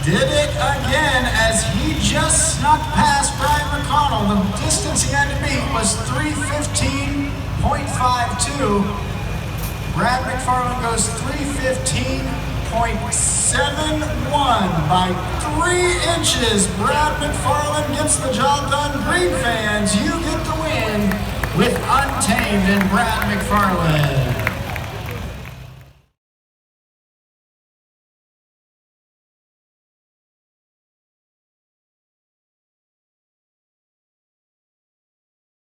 did it again as he just snuck past Brad McFarland. The distance he had to beat was 3:15.52. Brad McFarland goes 3:15.71 by 3 inches. Brad McFarland gets the job done. Green fans, you get the win with Untamed and Brad McFarland.